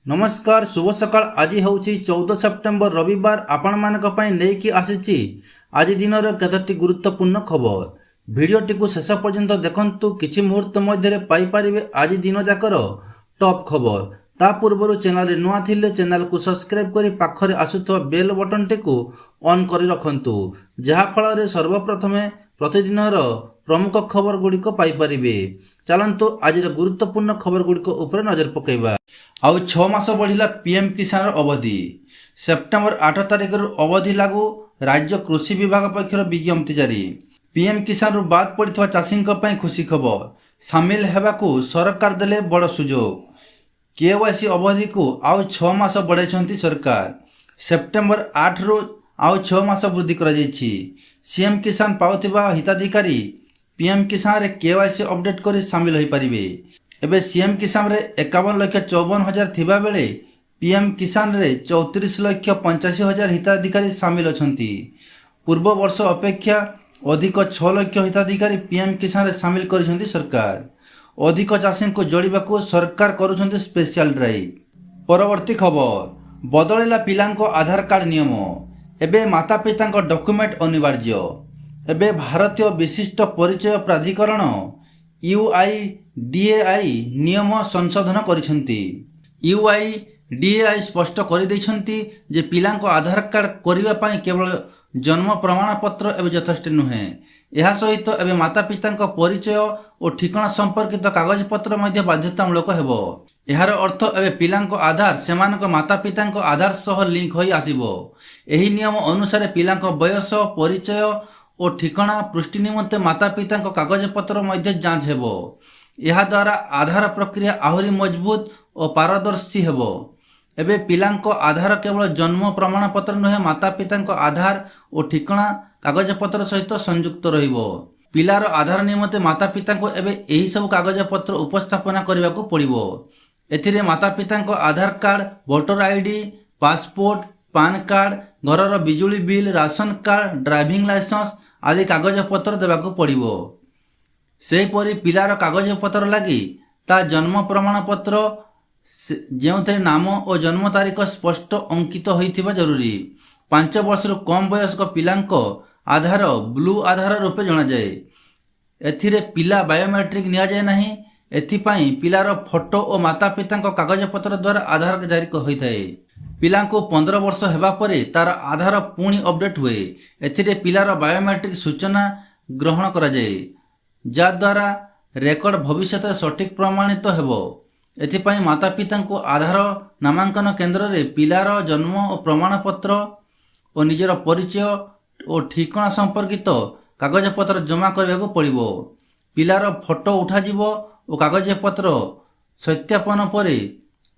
नमस्कार शुभ सकाळ। आज हूँ 14 सेप्टेम्बर रविवार। आपण मानक पई नेकी आसीची आज दिनर केतोटी गुरुत्वपूर्ण खबर। भिडियोटी को शेष पर्यंत देखंतु। किछि मुहूर्त मध्य पाई परिबे आज दिन जाकर टॉप खबर। ता पूर्व चैनल रे नुआ थिले चैनल को सब्सक्राइब करी पाखरे आसुथवा बेल बटन टी को ऑन करी रखंतु, जहा फल रे सर्वप्रथमे प्रतिदिनर प्रमुख खबर गुड़िक पाई परिबे। चलंतु आज गुरुत्वपूर्ण खबर गुड़िक ऊपर नजर पकेबा। आउ 6 मास बढ़िला पीएम किसान अवधि। सेप्टेम्बर 8 तारिख अवधि लागू। राज्य कृषि विभाग पक्षर विज्ञप्ति जारी। पीएम किसान रु बाद पड़ता चाषी खुशी खबर। सामिल होगाकू सरकार देले बड़ सुजोग। केवाईसी अवधि को आउ 6 मास बढ़ाई सरकार। सेप्टेम्बर 8 रु आउ 6 मास वृद्धि कर सीएम किसान पाउथिबा हिताधिकारी पीएम किसान रे केवाईसी अपडेट कर सामिल हो पारिबे। एबे सीएम किसान रे 51,54,000 थिबा बेले पीएम किसान रे 34,85,000 हिताधिकारी सामिल अछंती। पूर्व वर्ष अपेक्षा अधिक 6 लाख हिताधिकारी पीएम किसान रे सामिल करिसंती सरकार। अधिक चाषी को जोड़िबा को सरकार करुछंती स्पेशल ड्राइव। परवर्ती खबर। बदलिला पिलांको आधार कार्ड नियम। एबे माता पितांको डॉक्यूमेंट अनिवार्य। एबे भारतीय विशिष्ट परिचय प्राधिकरण UIDAI नियम संशोधन करिसेंती। UIDAI स्पष्ट कर दैछंती जे पिलांको आधार कार्ड करिवा पई केवल जन्म प्रमाण पत्र एवं यथेष्ट नुहे। यह सहित एवं माता पितांको परिचय और ठिकाना संपर्कित कागज पत्र मध्ये बाध्यतामूलक हेबो। यार अर्थ एवं पिलांको आधार सेमानको माता पितांको आधार सह लिंक होई आसीबो। एही नियम अनुसार पिलांको बयस परिचय और ठिकाना पुष्टि निमंते माता पितांको कागज पत्र मध्ये जांच हेबो। यह द्वारा आधार प्रक्रिया आहुरी मजबूत और पारदर्शी हेबो। एबे पिलांको आधार केवल जन्म प्रमाण पत्र नुहे, माता पितांको आधार और ठिकाना कागज पत्र सहित संयुक्त रहिबो। पिलार आधार निमंते माता पितांको एबे एही सब कागज पत्र उपस्थापना करबाको पड़िबो। एथिरे माता पितांको Aadhaar card, voter ID, passport, PAN card, घरर बिजुली bill, ration card, driving licence आदि कागज पत्र देवाको पड़िबो। सेहीपरि पिलार कागज पत्र लगी ता जन्म प्रमाण पत्र जो नाम और जन्म तारीख स्पष्ट अंकित होइथिबा जरूरी। 5 वर्ष कम वयस्क पिलांको आधार ब्लू आधार रूपे जना जाए। एथिरे पिला बायोमेट्रिक निया जाए नहीं। एथिपाई पिलार फोटो और माता पितांको कागज पत्र द्वारा आधार जारी होइथाए। पिलांको 15 वर्ष हेबा परे तार आधार पुणी अपडेट हुए। एथिरे पिलार बायोमेट्रिक सूचना ग्रहण करा जाए, जा द्वारा रेकर्ड भविष्य सठिक प्रमाणित हेबो। एथिपाई माता पितांको आधार नामांकन केन्द्र रे पिलार जन्म और प्रमाण पत्र और निजर परिचय और ठिकाना संपर्कित कागज पत्र जमा करबाको पड़िबो। पिलार फोटो उठा जिवो और कागज पत्र सत्यापन परे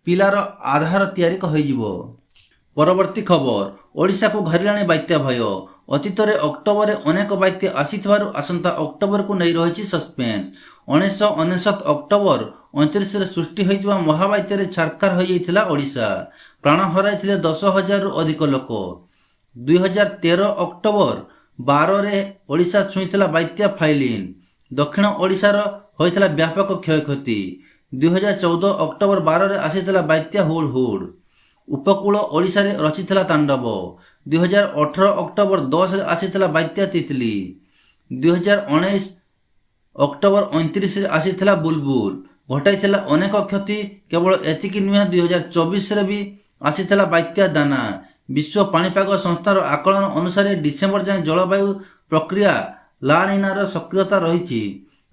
पिलार आधार तैयारी होइजिवो। परवर्ती खबर। ओडिशा को घरिलाणी बात्या भय। अतीत में अक्टोबर अनेक बात्या आसीथिबारु आसंता अक्टोबर को नहीं रही सस्पेंस। 1999 अक्टोबर 29 रे सृष्टि होइतिबा महाबात्या छारखार हो जाइथिला ओडिशा। प्राण हराइथिले 10,000 रु अधिक लोक। 2013 अक्टोबर 12 रे ओडिशा छुईथिला बात्या फाइलिन। दक्षिण ओडिशार होइथिला व्यापक क्षयक्षति। 2014 अक्टोबर 12 रे आसीथिला बात्या हुडहुड। उपकूल ओडिशा रे रचिथिला तांडव। 2018 अक्टोबर 10 रे आसीथिला बात्या तितली। 2019 अक्टोबर 29 रे आसीथिला बुलबुल। घटाइथिला अनेक क्षति। केवल एतिकी नुहे, 2024 रे भी आसीथिला बात्या दाना। विश्व पाणीपाग संस्थार आकलन अनुसार डिसेम्बर जाए जलवायु प्रक्रिया ला निनार सक्रियता रही,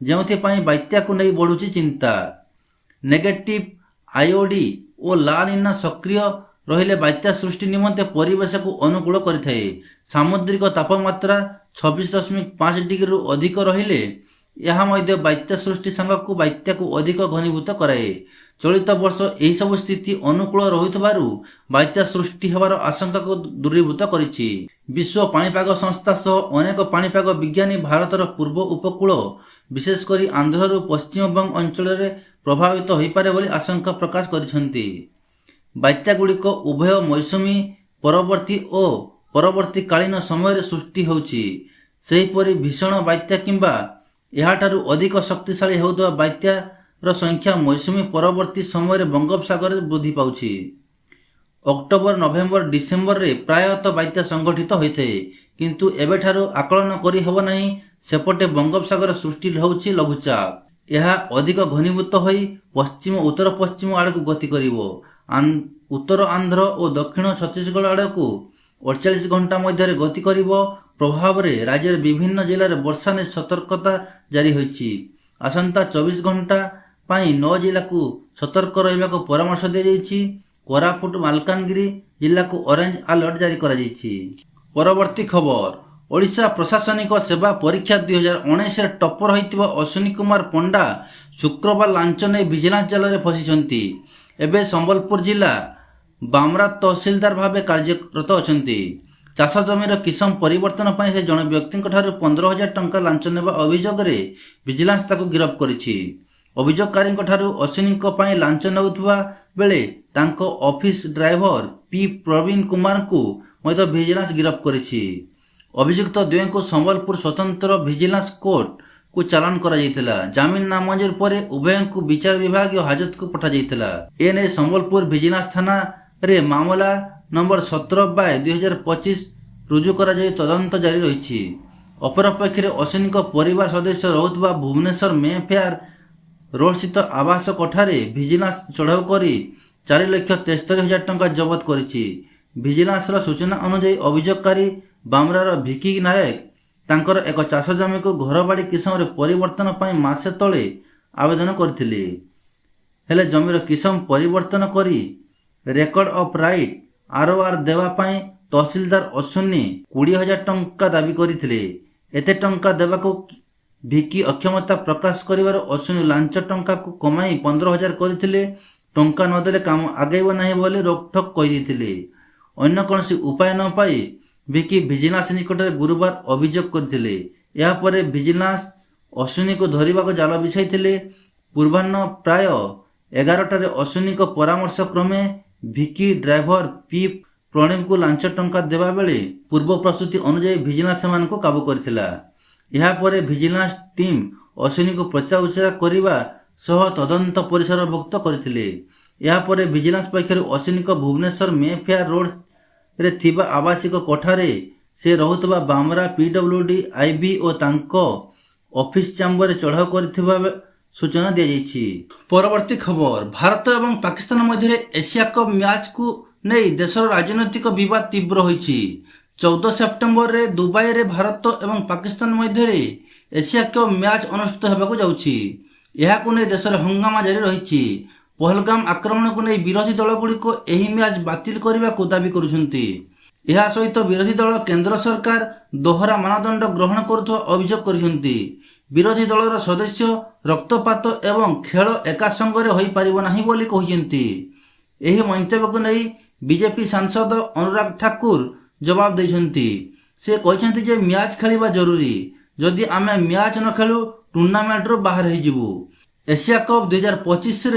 जोपाई बात्या को नहीं बढ़ुची चिंता। नेगेटिव आईओडी और ला निना सक्रिय रहिले बात्या सृष्टि निमंते परिवेश को अनुकूल करिथाए। सामुद्रिक तापमात्रा 26.5 डिग्री अधिक रहिले यह मध्य बात्या सृष्टि सांगक बात्या को अधिक घनीभूत कराए। चलित वर्ष यही सब स्थिति अनुकूल रहितबारु बात्या सृष्टि होवार आशंका को दूरीभूत करिछि। विश्व पाणीपाग संस्था सह अनेक पाणीपाग विज्ञानी भारतर पूर्व उपकूल विशेषकर आंध्र पश्चिम बंग अंचल में प्रभावित हो पारे बोली आशंका प्रकाश करिसेंती। बात्या गुड़िक उभय मौसुमी परवर्ती और परवर्ती कालीन समय सृष्टि होउछि। सेहीपरि भीषण बात्या किंबा एहाठारु अधिक शक्तिशाली होउतबा बात्या ସଂଖ୍ୟା ମୌସୁମୀ ପରବର୍ତ୍ତୀ ସମୟରେ ବଙ୍ଗୋପସାଗରରେ ବୃଦ୍ଧି ପାଉଛି। ଅକ୍ଟୋବର, ନଭେମ୍ବର, ଡିସେମ୍ବରରେ ପ୍ରାୟତଃ ବାତ୍ୟା ସଂଘଟିତ ହୋଇଥାଏ, କିନ୍ତୁ ଏବେଠାରୁ ଆକଳନ କରିହେବ ନାହିଁ। ସେପଟେ ବଙ୍ଗୋପସାଗର ସୃଷ୍ଟି ହେଉଛି ଲଘୁଚାପ। ଏହା ଅଧିକ ଘନୀଭୂତ ହୋଇ ପଶ୍ଚିମ ଉତ୍ତର ପଶ୍ଚିମ ଆଡ଼କୁ ଗତି କରିବ। ଉତ୍ତର ଆନ୍ଧ୍ର ଓ ଦକ୍ଷିଣ ଛତିଶଗଡ଼ ଆଡ଼କୁ 48 ଘଣ୍ଟା ମଧ୍ୟରେ ଗତି କରିବ। ପ୍ରଭାବରେ ରାଜ୍ୟର ବିଭିନ୍ନ ଜିଲ୍ଲାରେ ବର୍ଷା ନେଇ ସତର୍କତା ଜାରି ହୋଇଛି। ଆସନ୍ତା 24 ଘଣ୍ଟା ପାଇଁ 9 ଜିଲ୍ଲାକୁ ସତର୍କ ରହିବାକୁ ପରାମର୍ଶ ଦିଆଯାଇଛି। କୋରାପୁଟ, ମାଲକାନଗିରି ଜିଲ୍ଲାକୁ ଅରେଞ୍ଜ ଆଲର୍ଟ ଜାରି କରାଯାଇଛି। ପରବର୍ତ୍ତୀ ଖବର, ଓଡ଼ିଶା ପ୍ରଶାସନିକ ସେବା ପରୀକ୍ଷା 2019ରେ ଟପର ହୋଇଥିବା ଅଶ୍ୱିନୀ କୁମାର ପଣ୍ଡା ଶୁକ୍ରବାର ଲାଞ୍ଚ ନେଇ ଭିଜିଲାନ୍ସ ଜାଲରେ ଫସିଛନ୍ତି। ଏବେ ସମ୍ବଲପୁର ଜିଲ୍ଲା ବାମ୍ରା ତହସିଲଦାର ଭାବେ କାର୍ଯ୍ୟରତ ଅଛନ୍ତି। ଚାଷ ଜମିର କିସମ ପରିବର୍ତ୍ତନ ପାଇଁ ସେ ଜଣେ ବ୍ୟକ୍ତିଙ୍କଠାରୁ 15,000 ଟଙ୍କା ଲାଞ୍ଚ ନେବା ଅଭିଯୋଗରେ ଭିଜିଲାନ୍ସ ତାକୁ ଗିରଫ କରିଛି। ଅଭିଯୋଗକାରୀଙ୍କଠାରୁ ଅଶ୍ୱିନୀଙ୍କ ପାଇଁ ଲାଞ୍ଚ ନେଉଥିବା ବେଳେ ତାଙ୍କ ଅଫିସ ଡ୍ରାଇଭର ପି ପ୍ରବୀଣ କୁମାରଙ୍କୁ ମଧ୍ୟ ଭିଜିଲାନ୍ସ ଗିରଫ କରିଛି। ଅଭିଯୁକ୍ତ ଦ୍ୱୟଙ୍କୁ ସମ୍ବଲପୁର ସ୍ୱତନ୍ତ୍ର ଭିଜିଲାନ୍ସ କୋର୍ଟକୁ ଚାଲାଣ କରାଯାଇଥିଲା। ଜାମିନ ନାମଞ୍ଜୁର ପରେ ଉଭୟଙ୍କୁ ବିଚାର ବିଭାଗୀୟ ହାଜତକୁ ପଠାଯାଇଥିଲା। ଏନେଇ ସମ୍ବଲପୁର ଭିଜିଲାନ୍ସ ଥାନାରେ ମାମଲା ନମ୍ବର 17/2025 ରୁଜୁ କରାଯାଇ ତଦନ୍ତ ଜାରି ରହିଛି। ଅପରପକ୍ଷରେ ଅଶ୍ୱିନୀଙ୍କ ପରିବାର ସଦସ୍ୟ ରହୁଥିବା ଭୁବନେଶ୍ୱର ମେ ଫେୟାର ରୋଡସ୍ଥିତ ଆବାସ କୋଠାରେ ଭିଜିଲାନ୍ସ ଚଢ଼ାଉ କରି 4,73,000 ଟଙ୍କା ଜବତ କରିଛି। ଭିଜିଲାନ୍ସର ସୂଚନା ଅନୁଯାୟୀ ଅଭିଯୋଗକାରୀ ବାମ୍ରାର ଭିକି ନାୟକ ତାଙ୍କର ଏକ ଚାଷ ଜମିକୁ ଘରବାଡ଼ି କିସମରେ ପରିବର୍ତ୍ତନ ପାଇଁ ମାସେ ତଳେ ଆବେଦନ କରିଥିଲେ। ହେଲେ ଜମିର କିସମ ପରିବର୍ତ୍ତନ କରି ରେକର୍ଡ ଅଫ୍ ରାଇଟ୍ ROR ଦେବା ପାଇଁ ତହସିଲଦାର ଅଶ୍ୱିନୀ 20,000 ଟଙ୍କା ଦାବି କରିଥିଲେ। ଏତେ ଟଙ୍କା ଦେବାକୁ ଭିକି ଅକ୍ଷମତା ପ୍ରକାଶ କରିବାରୁ ଅଶ୍ୱିନୀ ଲାଞ୍ଚ ଟଙ୍କାକୁ କମାଇ 15,000 କରିଥିଲେ। ଟଙ୍କା ନଦେଲେ କାମ ଆଗେଇବ ନାହିଁ ବୋଲି ରୋକଠୋକ କହିଦେଇଥିଲେ। ଅନ୍ୟ କୌଣସି ଉପାୟ ନ ପାଇ ଭିକି ଭିଜିଲାନ୍ସ ନିକଟରେ ଗୁରୁବାର ଅଭିଯୋଗ କରିଥିଲେ। ଏହାପରେ ଭିଜିଲାନ୍ସ ଅଶ୍ୱିନୀକୁ ଧରିବାକୁ ଜାଲ ବିଛାଇଥିଲେ। ପୂର୍ବାହ୍ନ ପ୍ରାୟ 11ଟାରେ ଅଶ୍ୱିନୀଙ୍କ ପରାମର୍ଶ କ୍ରମେ ଭିକି ଡ୍ରାଇଭର ପି ପ୍ରଣୀବଙ୍କୁ ଲାଞ୍ଚ ଟଙ୍କା ଦେବା ବେଳେ ପୂର୍ବ ପ୍ରସ୍ତୁତି ଅନୁଯାୟୀ ଭିଜିଲାନ୍ସ ସେମାନଙ୍କୁ କାବୁ କରିଥିଲା। ଏହାପରେ ଭିଜିଲାନ୍ସ ଟିମ୍ ଅଶ୍ୱିନୀକୁ ପଚରାଉଚରା କରିବା ସହ ତଦନ୍ତ ପରିସରଭୁକ୍ତ କରିଥିଲେ। ଏହାପରେ ଭିଜିଲାନ୍ସ ପକ୍ଷରୁ ଅଶ୍ୱିନୀଙ୍କ ଭୁବନେଶ୍ୱର ମେ ଫେୟାର ରୋଡରେ ଥିବା ଆବାସିକ କୋଠାରେ ସେ ରହୁଥିବା ବାମ୍ରା PWD IB ଓ ତାଙ୍କ ଅଫିସ ଚାମ୍ବରରେ ଚଢ଼ାଉ କରିଥିବା ସୂଚନା ଦିଆଯାଇଛି। ପରବର୍ତ୍ତୀ ଖବର, ଭାରତ ଏବଂ ପାକିସ୍ତାନ ମଧ୍ୟରେ ଏସିଆ କପ୍ ମ୍ୟାଚକୁ ନେଇ ଦେଶର ରାଜନୈତିକ ବିବାଦ ତୀବ୍ର ହୋଇଛି। 14 ସେପ୍ଟେମ୍ବରରେ ଦୁବାଇରେ ଭାରତ ଏବଂ ପାକିସ୍ତାନ ମଧ୍ୟରେ ଏସିଆ କପ୍ ମ୍ୟାଚ୍ ଅନୁଷ୍ଠିତ ହେବାକୁ ଯାଉଛି। ଏହାକୁ ନେଇ ଦେଶରେ ହଙ୍ଗାମା ଜାରି ରହିଛି। ପହଲଗାମ ଆକ୍ରମଣକୁ ନେଇ ବିରୋଧୀ ଦଳଗୁଡ଼ିକ ଏହି ମ୍ୟାଚ୍ ବାତିଲ କରିବାକୁ ଦାବି କରୁଛନ୍ତି। ଏହା ସହିତ ବିରୋଧୀ ଦଳ କେନ୍ଦ୍ର ସରକାର ଦୋହରା ମାନଦଣ୍ଡ ଗ୍ରହଣ କରୁଥିବା ଅଭିଯୋଗ କରିଛନ୍ତି। ବିରୋଧୀ ଦଳର ସଦସ୍ୟ ରକ୍ତପାତ ଏବଂ ଖେଳ ଏକା ସଙ୍ଗରେ ହୋଇପାରିବ ନାହିଁ ବୋଲି କହିଛନ୍ତି। ଏହି ମନ୍ତବ୍ୟକୁ ନେଇ ବିଜେପି ସାଂସଦ ଅନୁରାଗ ଠାକୁର ଜବାବ ଦେଇଛନ୍ତି। ସେ କହିଛନ୍ତି ଯେ ମ୍ୟାଚ୍ ଖେଳିବା ଜରୁରୀ। ଯଦି ଆମେ ମ୍ୟାଚ୍ ନ ଖେଳୁ ଟୁର୍ଣ୍ଣାମେଣ୍ଟରୁ ବାହାର ହୋଇଯିବୁ। ଏସିଆ କପ୍ 2025ର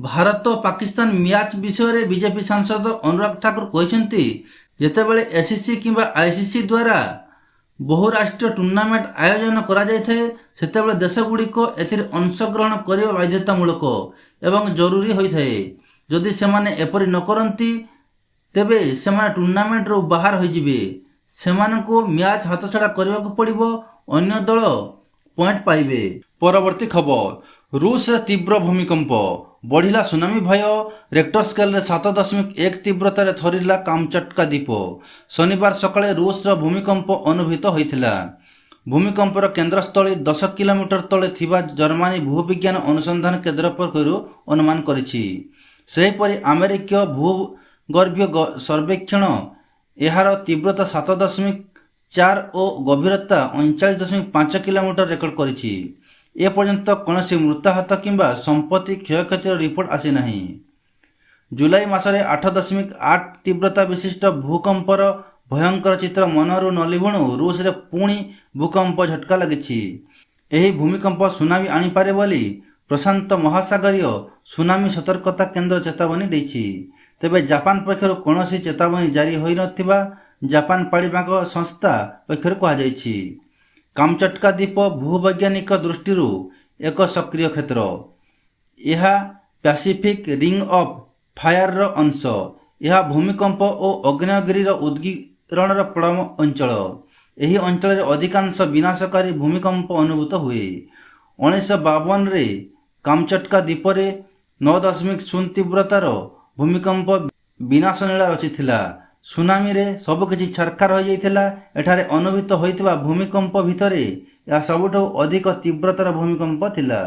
ଭାରତ ପାକିସ୍ତାନ ମ୍ୟାଚ୍ ବିଷୟରେ ବିଜେପି ସାଂସଦ ଅନୁରାଗ ଠାକୁର କହିଛନ୍ତି, ଯେତେବେଳେ ACC କିମ୍ବା ICC ଦ୍ୱାରା ବହୁରାଷ୍ଟ୍ରୀୟ ଟୁର୍ଣ୍ଣାମେଣ୍ଟ ଆୟୋଜନ କରାଯାଇଥାଏ, ସେତେବେଳେ ଦେଶଗୁଡ଼ିକ ଏଥିରେ ଅଂଶଗ୍ରହଣ କରିବା ବାଧ୍ୟତାମୂଳକ ଏବଂ ଜରୁରୀ ହୋଇଥାଏ। ଯଦି ସେମାନେ ଏପରି ନ କରନ୍ତି, ତେବେ ସେମାନେ ଟୁର୍ଣ୍ଣାମେଣ୍ଟରୁ ବାହାର ହୋଇଯିବେ। ସେମାନଙ୍କୁ ମ୍ୟାଚ୍ ହାତଛଡ଼ା କରିବାକୁ ପଡ଼ିବ। ଅନ୍ୟ ଦଳ ପଏଣ୍ଟ ପାଇବେ। ପରବର୍ତ୍ତୀ ଖବର, ରୁଷରେ ତୀବ୍ର ଭୂମିକମ୍ପ, ବଢ଼ିଲା ସୁନାମି ଭୟ। ରେକ୍ଟର ସ୍କେଲରେ 7.1 ତୀବ୍ରତାରେ ଥରିଲା କାମଚଟ୍କା ଦ୍ୱୀପ। ଶନିବାର ସକାଳେ ରୁଷର ଭୂମିକମ୍ପ ଅନୁଭୂତ ହୋଇଥିଲା। ଭୂମିକମ୍ପର କେନ୍ଦ୍ରସ୍ଥଳୀ 10 କିଲୋମିଟର ତଳେ ଥିବା ଜର୍ମାନୀ ଭୂବିଜ୍ଞାନ ଅନୁସନ୍ଧାନ କେନ୍ଦ୍ର ପକ୍ଷରୁ ଅନୁମାନ କରିଛି। ସେହିପରି ଆମେରିକୀୟ ଭୂଗର୍ଭୀୟ ସର୍ବେକ୍ଷଣ ଏହାର ତୀବ୍ରତା 7.4 ଓ ଗଭୀରତା 39.5 କିଲୋମିଟର ରେକର୍ଡ କରିଛି। ଏପର୍ଯ୍ୟନ୍ତ କୌଣସି ମୃତାହତ କିମ୍ବା ସମ୍ପତ୍ତି କ୍ଷୟକ୍ଷତିର ରିପୋର୍ଟ ଆସିନାହିଁ। ଜୁଲାଇ ମାସରେ 8.8 ତୀବ୍ରତା ବିଶିଷ୍ଟ ଭୂକମ୍ପର ଭୟଙ୍କର ଚିତ୍ର ମନରୁ ନଲିଭୁଣୁ ରୁଷରେ ପୁଣି ଭୂକମ୍ପ ଝଟକା ଲାଗିଛି। ଏହି ଭୂମିକମ୍ପ ସୁନାମି ଆଣିପାରେ ବୋଲି ପ୍ରଶାନ୍ତ ମହାସାଗରୀୟ ସୁନାମି ସତର୍କତା କେନ୍ଦ୍ର ଚେତାବନୀ ଦେଇଛି। ତେବେ ଜାପାନ ପକ୍ଷରୁ କୌଣସି ଚେତାବନୀ ଜାରି ହୋଇନଥିବା ଜାପାନ ପାଣିପାଗ ସଂସ୍ଥା ପକ୍ଷରୁ କୁହାଯାଇଛି। କାମଚଟ୍କା ଦ୍ୱୀପ ଭୂବୈଜ୍ଞାନିକ ଦୃଷ୍ଟିରୁ ଏକ ସକ୍ରିୟ କ୍ଷେତ୍ର। ଏହା ପ୍ୟାସିଫିକ୍ ରିଙ୍ଗ ଅଫ୍ ଫାୟାରର ଅଂଶ। ଏହା ଭୂମିକମ୍ପ ଓ ଆଗ୍ନେୟଗିରିର ଉଦ୍ଗୀରଣର ପ୍ରବଳ ଅଞ୍ଚଳ। ଏହି ଅଞ୍ଚଳରେ ଅଧିକାଂଶ ବିନାଶକାରୀ ଭୂମିକମ୍ପ ଅନୁଭୂତ ହୁଏ। 1952ରେ କାମଚଟ୍କା ଦ୍ୱୀପରେ 9.0 ତୀବ୍ରତାର ଭୂମିକମ୍ପ ବିନାଶନୀଳା ରଚିଥିଲା। ସୁନାମିରେ ସବୁକିଛି ଛାରଖାର ହୋଇଯାଇଥିଲା। ଏଠାରେ ଅନୁଭୂତ ହୋଇଥିବା ଭୂମିକମ୍ପ ଭିତରେ ଏହା ସବୁଠୁ ଅଧିକ ତୀବ୍ରତାର ଭୂମିକମ୍ପ ଥିଲା।